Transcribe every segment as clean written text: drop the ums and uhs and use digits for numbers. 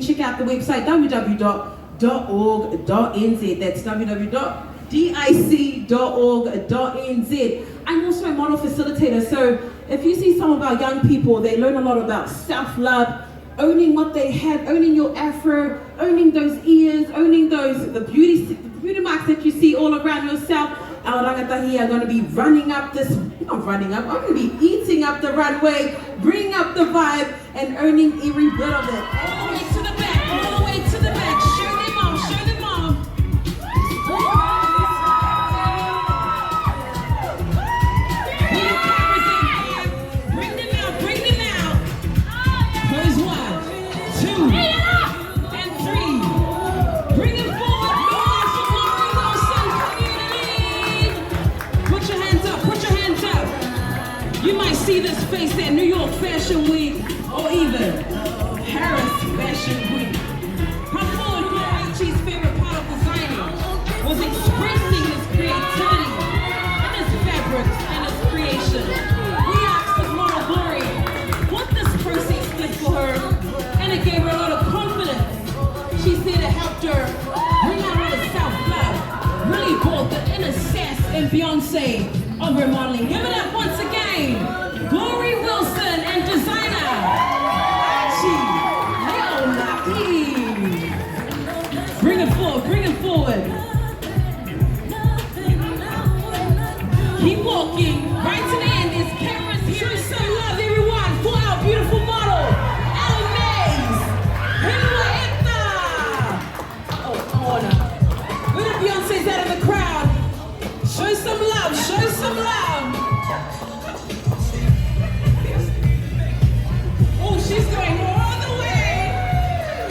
check out the website www.dic.org.nz. That's www.dic.org.nz. I'm also a model facilitator, so if you see some of our young people, they learn a lot about self-love, owning what they have, owning your afro, owning those ears, owning the beauty marks that you see all around yourself. Our rangatahi are going to be running up this, not running up, I'm going to be eating up the runway, bringing up the vibe, and owning every bit of it. All the way to the back, all the way to the back. Show them off, show them off. Bring them out, bring them out. Pose 1, 2, and 3. Bring them forward. You might see this face at New York Fashion Week or even Paris Fashion Week. Come forward, Glory's favorite part of designing was expressing his creativity in his fabrics and his creation. We asked the model Glory what this process did for her, and it gave her a lot of confidence. She said it helped her bring out a lot of self-love, really brought the inner sass and Beyonce of her modeling. Give it up once again. Glory Wilson and designer Archie Leonaki. Bring it forward, bring it forward. Keep walking. Right to the end. There's cameras here. Show some love, everyone, for our beautiful model, Ellen Mays. Oh, honor. Where the Beyonce's out of the crowd? Show some love, show some love. She's going all the way.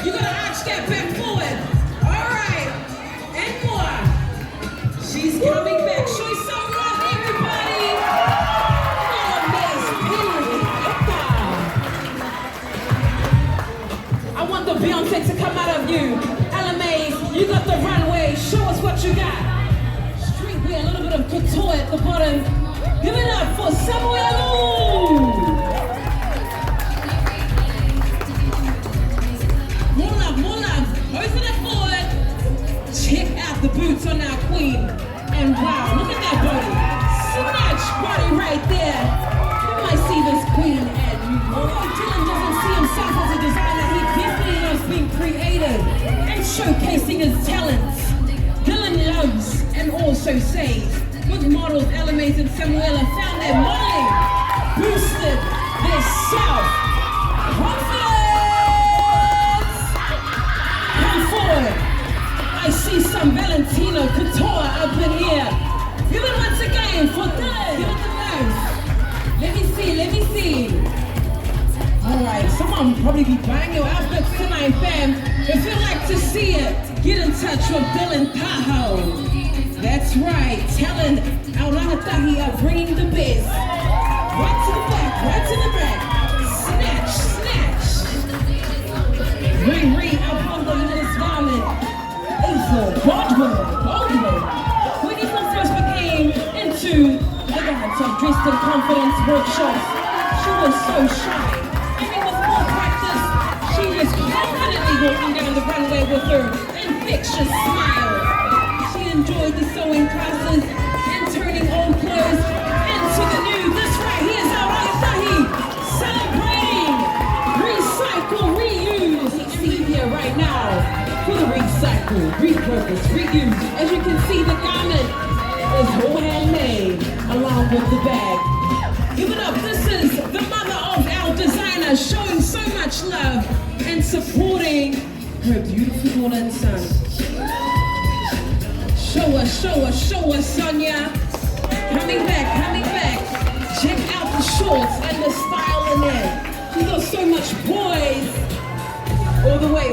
You gotta arch that back forward. All right, and more. She's coming back. Show some love, everybody. I want the Beyonce to come out of you. Ella Mays, you got the runway. Show us what you got. Streetwear, a little bit of couture at the bottom. Give it up for Samoa. Open it forward. Check out the boots on our queen. And wow, look at that body. Snatch body right there. You might see this queen at you. Although Dylan doesn't see himself as a designer, he definitely loves being creative and showcasing his talents. Dylan loves and also says, with models Ella Mays and Samuela, found that modeling boosted their self-confidence. I see some Valentino couture up in here. Give it once again for Dylan. Give it the nose. Let me see. Alright, someone will probably be buying your outfits tonight, fam. If you'd like to see it, get in touch with Dylan Tahoe. That's right, telling our rangatahi are bringing the best. Right to the back, right to the back. Snatch. Ring up on the little garment. Baldwin. When he first became into the dance of Dressed in Confidence workshops, she was so shy. And with more practice, she was confidently walking down the runway with her infectious smile. She enjoyed the sewing classes and turning old clothes into the new. This right here is our rangatahi celebrating recycle, reuse. You see here right now. For the recycle, repurpose, reuse. As you can see, the garment is whole handmade along with the bag. Give it up. This is the mother of our designer showing so much love and supporting her beautiful daughter and son. Show us, Sonia. Coming back. Check out the shorts and the style in there. She's got so much poise. All the way.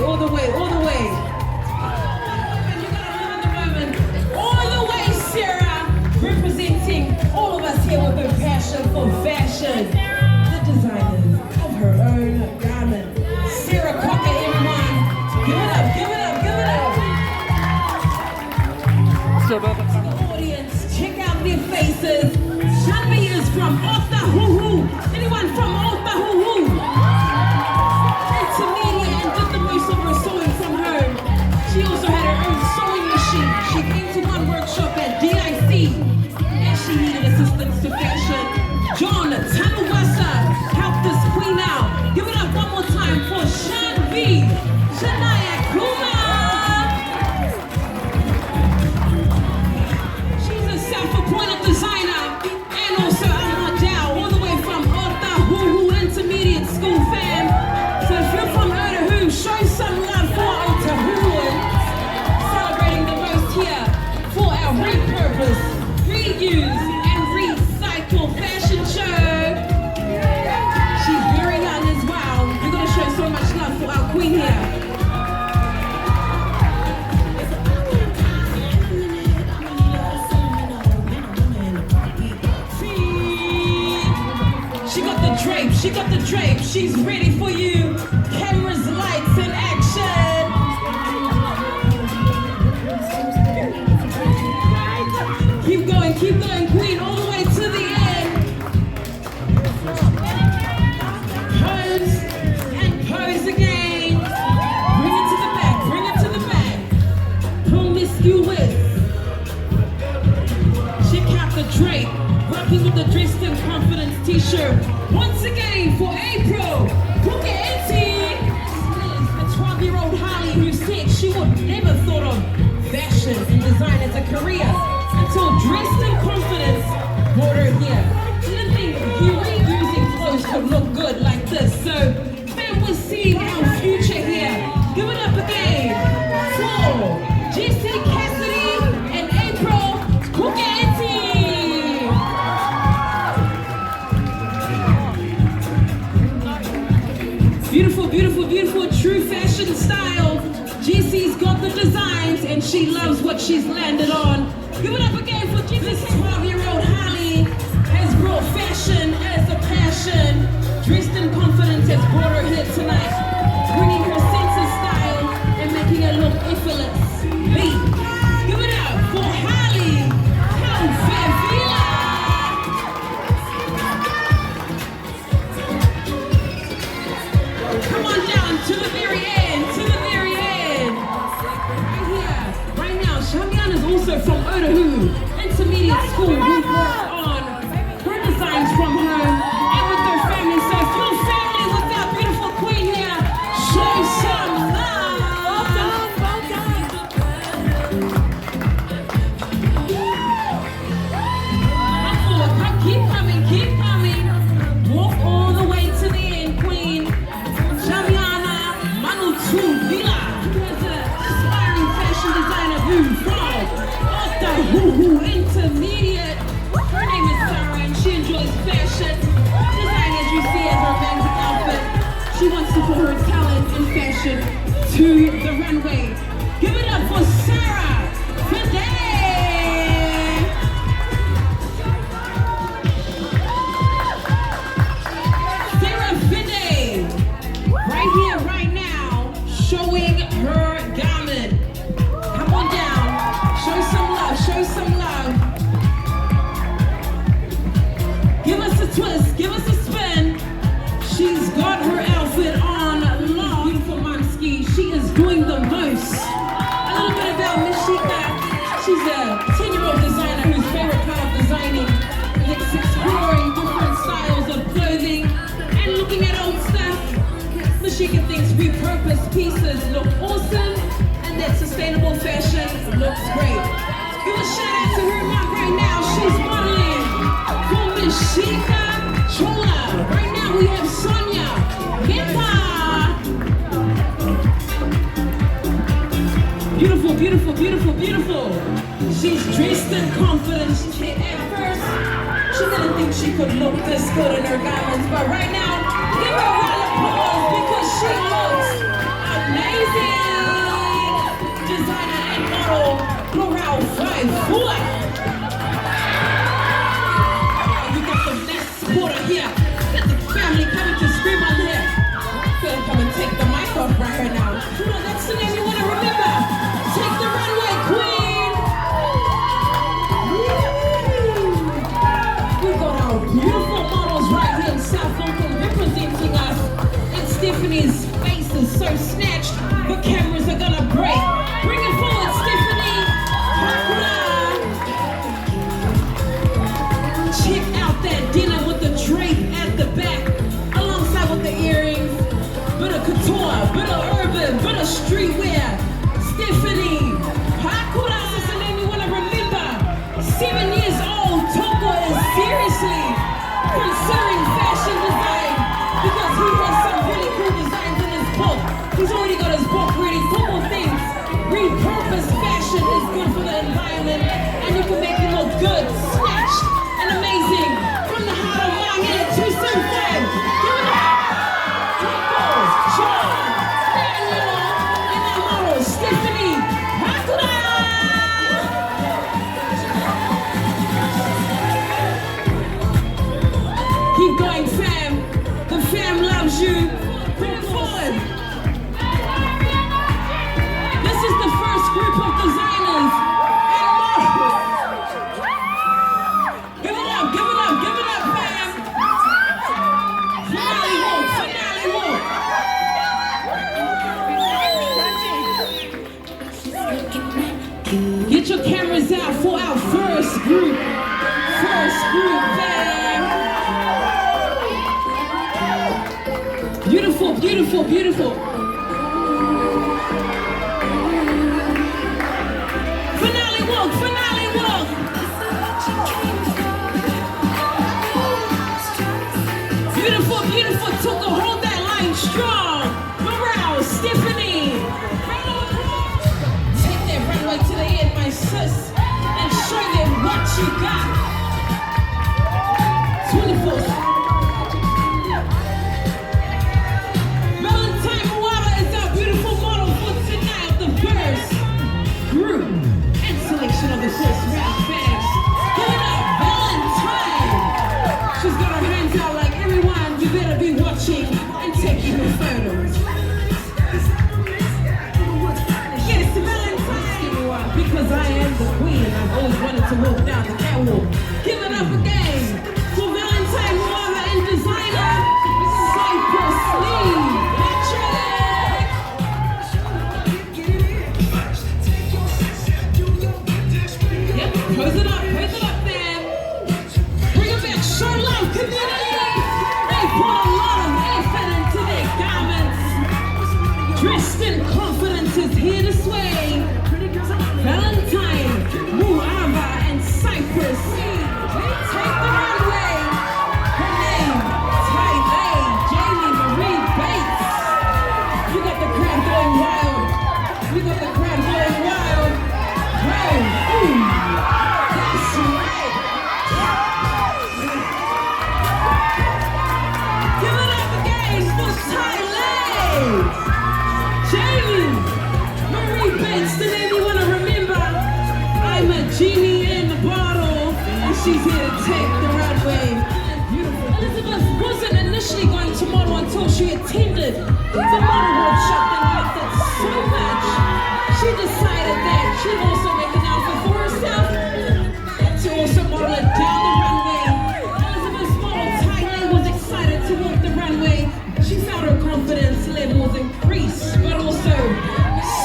And you gotta live in the moment. All the way, Sarah, representing all of us here with her passion for fashion. The designers of her own garment. Sarah Crocker, everyone. Give it up. To the audience, check out their faces. Shanmi is from Otahuhu. Anyone from Otahuhu? Intermediate and did the most of she's ready for you. Cameras, lights, and action. Keep going, queen, all the way to the end. Pose and pose again. Bring it to the back, bring it to the back. Promiscuous. Check out the drape, rocking with the Dressed in Confidence t-shirt. Once again for April, Puketi. The 12-year-old Harley who said she would never thought of fashion and design as a career until Dressed in Confidence brought her here. She didn't think reusing clothes could look good like this. So, man, we're seeing our future here. Give it up again for Jessie Cassidy and April Puketi. Beautiful, beautiful, beautiful, true fashion style. Jessie's got the designs and she loves what she's landed on. Give it up again for this 12-year-old Harley has brought fashion as a passion. Dressed in Confidence has brought her here tonight, bringing her sense of style and making her look effortlessly. Give it up for Harley Calvavila. Come on down to the very end, to the very end. Right here, right now, Shamiana is also from Otahu Intermediate School who worked on her designs from home and with her family. So if your family with our beautiful queen here, show some love. Come forward, keep coming, keep coming. Walk all the way to the end, queen. Shamiana Manutu Vila, who is an aspiring fashion designer who from Otahu Intermediate. Her name is Sarah and she enjoys fashion design as you see as her romantic outfit. She wants to put her talent in fashion to the runway. Give it up for Sarah today. Sarah Fide, right here, right now, showing her garment. Come on down, show some love, show some love. Give us a twist, give us a spin. She's got her outfit on long. Beautiful Momski, she is doing the most. A little bit about Mishika. She's a 10-year-old designer whose favorite part of designing is exploring different styles of clothing and looking at old stuff. Mishika thinks repurposed pieces look awesome and that sustainable fashion looks great. Give a shout out to her mom right now. She's modeling for Mishika Chola. Right now we have Sonia Meta. Beautiful, beautiful, beautiful, beautiful. She's dressed in confidence. At first, she didn't think she could look this good in her garments, but right now, give her a round of applause because she looks amazing. Designer and model, Plural 5'4". You got the best supporter here. Get the family coming to scream on here. Gonna come and take the mic off right here now. Come on, that's the name you want to remember. Take the runway, queen. We got our beautiful models right here in South Auckland representing us. And Stephanie's face is so snatched, the cameras are gonna break. Bring it forward, Stephanie. Hakura. Check out that dinner with the drape at the back, alongside with the earrings. Bit of couture, bit of urban, bit of streetwear. Stephanie Hakura is the name you want to remember. 7 years old, Toko is seriously considering fashion design because he has some really cool designs in his book. He's already got his book ready. Couple things. Repurposed fashion is good for the environment and you can make it look good, snatched, and amazing. From the heart of my head, 275. Give it up. Toko, John, Daniel, and our model, Stephanie Hakura. Keep going, fam. The fam loves you. beautiful, beautiful, beautiful. Finale walk, finale walk. Beautiful, beautiful. Took a hold that line strong. Morale, Stephanie. Take that runway to the end, my sis, and show them what you got. 24. Of the first round fans. Give it up, Valentine! She's got her hands out like everyone, you better be watching and taking her photos. Yes, Valentine, everyone, because I am the queen. I've always wanted to walk down the catwalk. Give it up again for Valentine, Moana, and designer Cycle.Samoa. Pose it up then. Bring it back, show love, community. They put a lot of effort into their garments. Dressed in confidence is here to sway. Valentine, Moana, and Cypress. Take the runway. Her name, Tylee, Jamie Marie Bates. You got the crowd going wild. You got the crowd going wild. Wow. Ooh. Genie in the bottle, and she's here to take the runway. Elizabeth wasn't initially going to model until she attended the model workshop and liked it so much. She decided that she'd also make an outfit for herself and to also model it down the runway. Elizabeth's model Tylee was excited to walk the runway. She felt her confidence levels increase, but also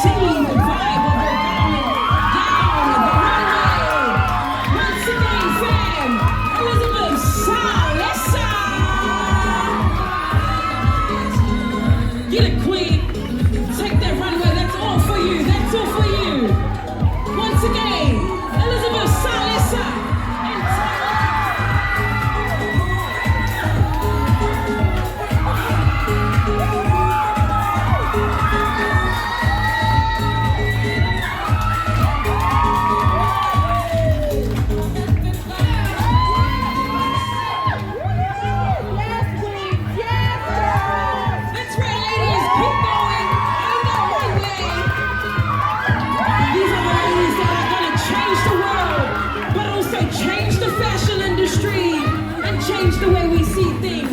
singing the vibe of her garment down the runway. Once again, fam, Elizabeth Salesa. Get it, queen. Take that runway. That's all for you. That's all for you. Once again, Elizabeth Salesa. Change the way we see things.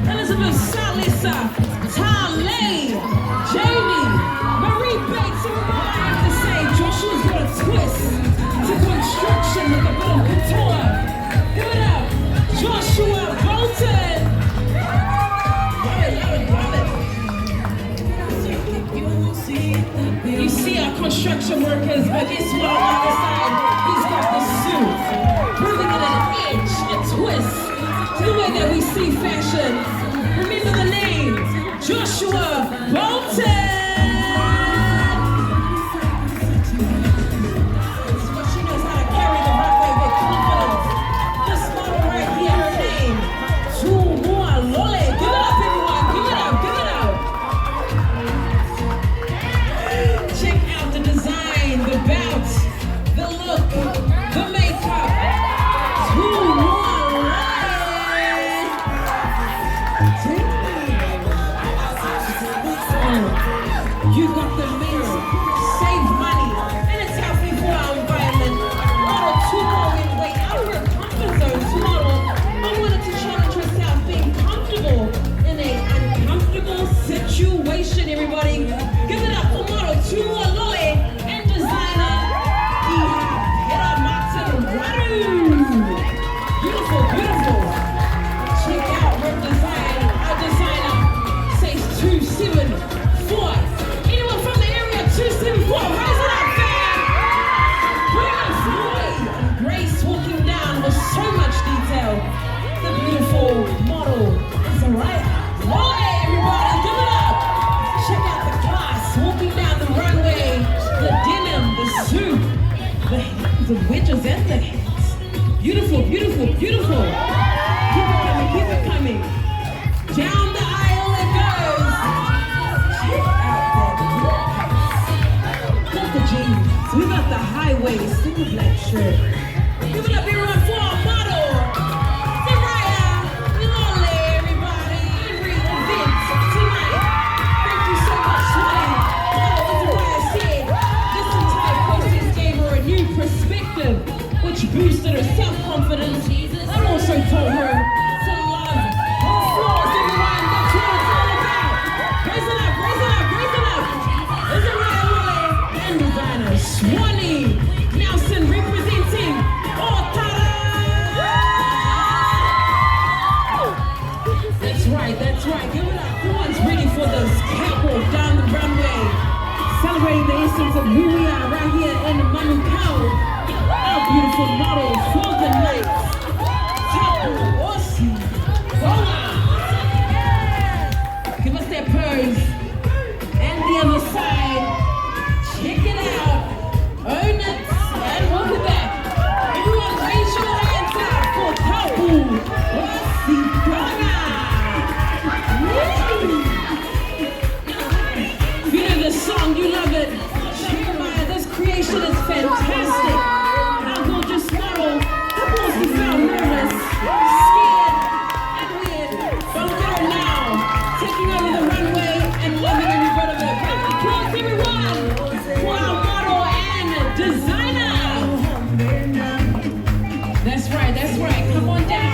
Elizabeth Salesa, Tylee, Jamie, Marie Bates, and I have to say, Joshua's got a twist to construction with a bit of couture. Give it up, Joshua Bolton. Love it. You see our construction workers, but this one on the side, he's got the suit, proving it an edge, a twist. The way that we see fashion. Remember the name, Joshua Bolton. She knows how to carry the runway with confidence. This model right here, her name, Tumoa Lole. Give it up, everyone. Give it up. Give it up. Check out the design, the bounce, the look, the makeup. Tumoa. the wedges and the hats. Beautiful, beautiful, beautiful. Keep it coming, keep it coming. Down the aisle it goes. Check out that. Got the jeans. We got the high waist, single black shirt. Give it up everyone for our model. Soraya, we lonely everybody. Every event tonight. Thank you so much, Soraya. Model, as Soraya said, this entire process gave her a new perspective, which boosted her self-confidence. I also told her to love her flaws, everyone. That's what it's all about. Raise it up, raise it up, raise it up. Is it right, Lily? And designer Swanee Nelson representing Otara. That's right. Give it up. Who one's ready for this catwalk down the runway? Celebrating the essence of who we are right here in Manukau. Our beautiful model for the night. Tapu Osi Bola. Give us that pose. And the other side. Check it out. Own it. And hold it back. Everyone raise your hands up for Tapu Osi Bola. If you know this song, you love it. Jeremiah, this creation is fantastic. Our gorgeous model, of course, we felt nervous, scared, and weird. Don't get her now. Taking over the runway and loving every bit of it. Round of applause, everyone, for our model and designer. That's right. Come on down.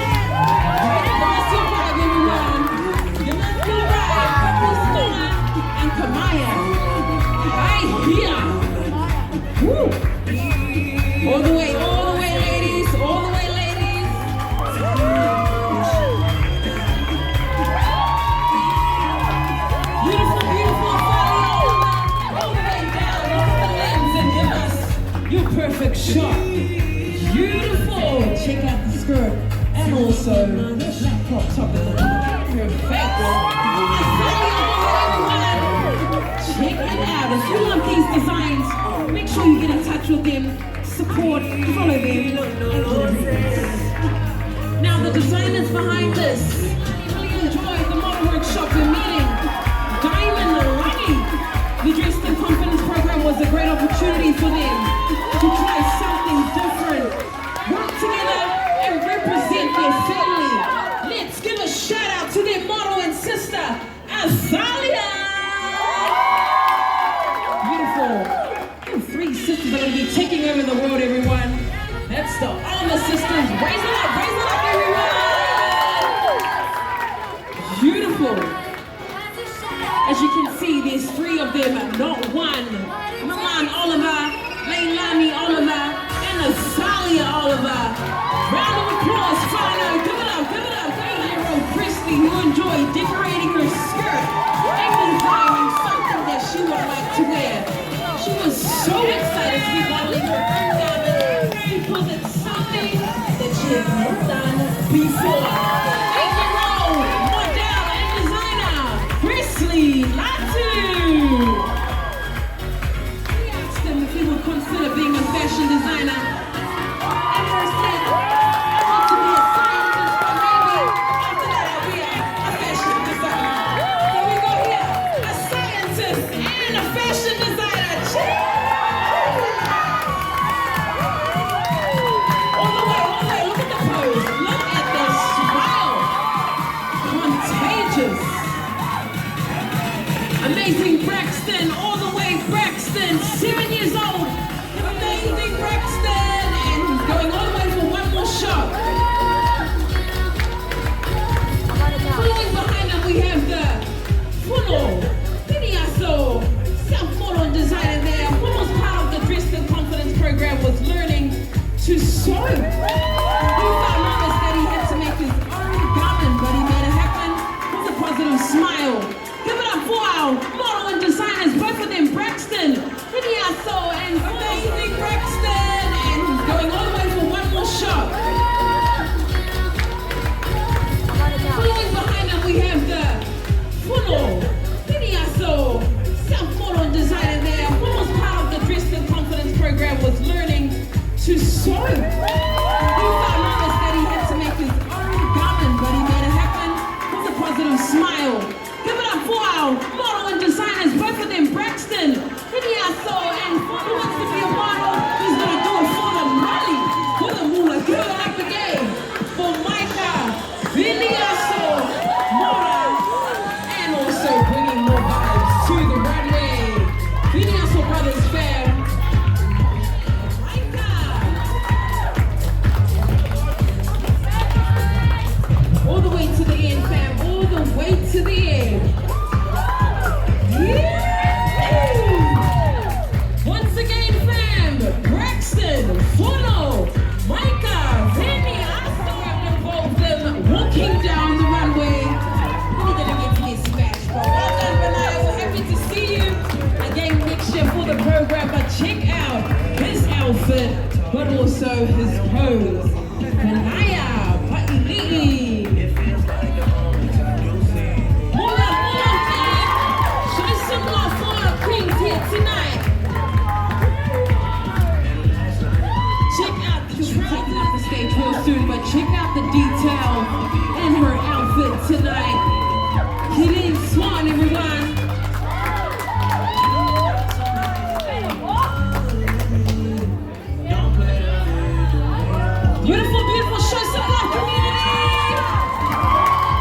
Ready for us to vibe, everyone. Give us the ride. Christina and Kamaya. Right here. Woo. All the way, ladies. All the way, ladies. Beautiful, beautiful. All the way down off the lens and give us your perfect shot. Beautiful. Check out the skirt and also the black crop top at the top. Perfect. Check it out. If you love these designs, make sure you get in touch with them, support, follow them. Now the designers behind this really enjoyed the model workshop we're meeting. Diamond Lonnie. The Dressed in Confidence program was a great opportunity for them to try something different, work together and represent their family. Let's give a shout out to their model and sister, Azalia. Beautiful. You three sisters are going to be taking over the world, everyone. That's the Alma sisters. Raise it up, everyone. Beautiful. As you can see, there's three of them, not one. Milan Oliver, Leilani Oliver, and Azalia Oliver. Round of applause, Fano. Give it up. Hero Christy, who enjoyed decorating her skirt and designing something that she would like to wear. She was so excited to be modeling her own garment because it's something that she has not done before. 8-year-old model and designer, Presley Latu. We asked him if he would consider being a fashion designer. At first said, I want to be a scientist, but maybe after that I'll be a fashion designer. So we go here, a scientist and a fashion designer. All the way, look at the pose. Look at the smile. Contagious. Amazing Braxton, all the way Braxton, 7 years old. Amazing Braxton, and going all the way for one more shot. Following behind them, we have the Funo, Piniaso, self-model designer there. What was part of the Dressed in Confidence program was learning to sew. He found nervous that he had to make his own garment, but he made it happen with a positive smile. Give it up for our model and designers, both of them, Braxton, Piniaso, brothers, fam. All the way to the end, fam. All the way to the end. Yeah. Once again, fam. Braxton, Funo, Micah, Vinny, I still haven't involved them walking down the runway. We're gonna get to this smash, bro. Well done, Benaya. We're happy to see you. Again, mixture for the program, but check out his outfit, but also his pose. Benaya, Pailii. Tonight. Check out, she'll be taking up the stage real soon, but check out the detail in her outfit tonight. Killing Swan, everyone. Beautiful, beautiful, show some love, community.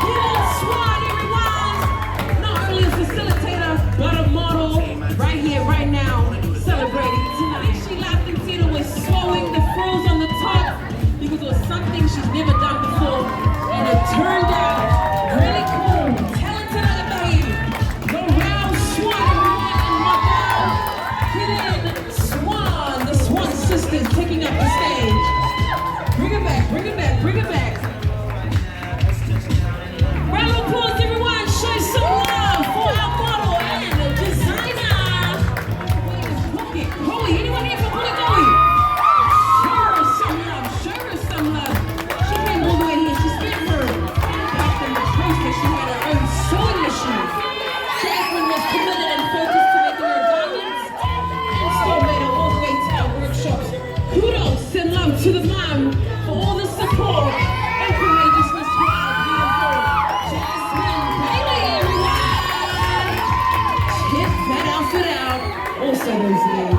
Killing Swan, everyone. Not only a facilitator, but a model. Right here, right now, celebrating tonight. She laughed and Tina was swallowing the frills on the top because it was something she's never done before, and it turned out really cool. Talented other babe, the round Swan, everyone, and Mabel, Hidden Swan, the Swan sisters taking up the stage. Bring it back, bring it back, bring it back. Round of applause, everyone. Show some love for our model and designer. Chloe, anyone here from Chloe? Show her some love, show her some love. She came all the way here, she spent her handcuffed in the process. She had her own sewing machine. Jasmine was committed and focused to making her garments and still made her all the way to our workshops. Kudos and love to the mom for all the support and courageousness for our beautiful Jasmine Bailey, everyone. Check that outfit out. Also those names.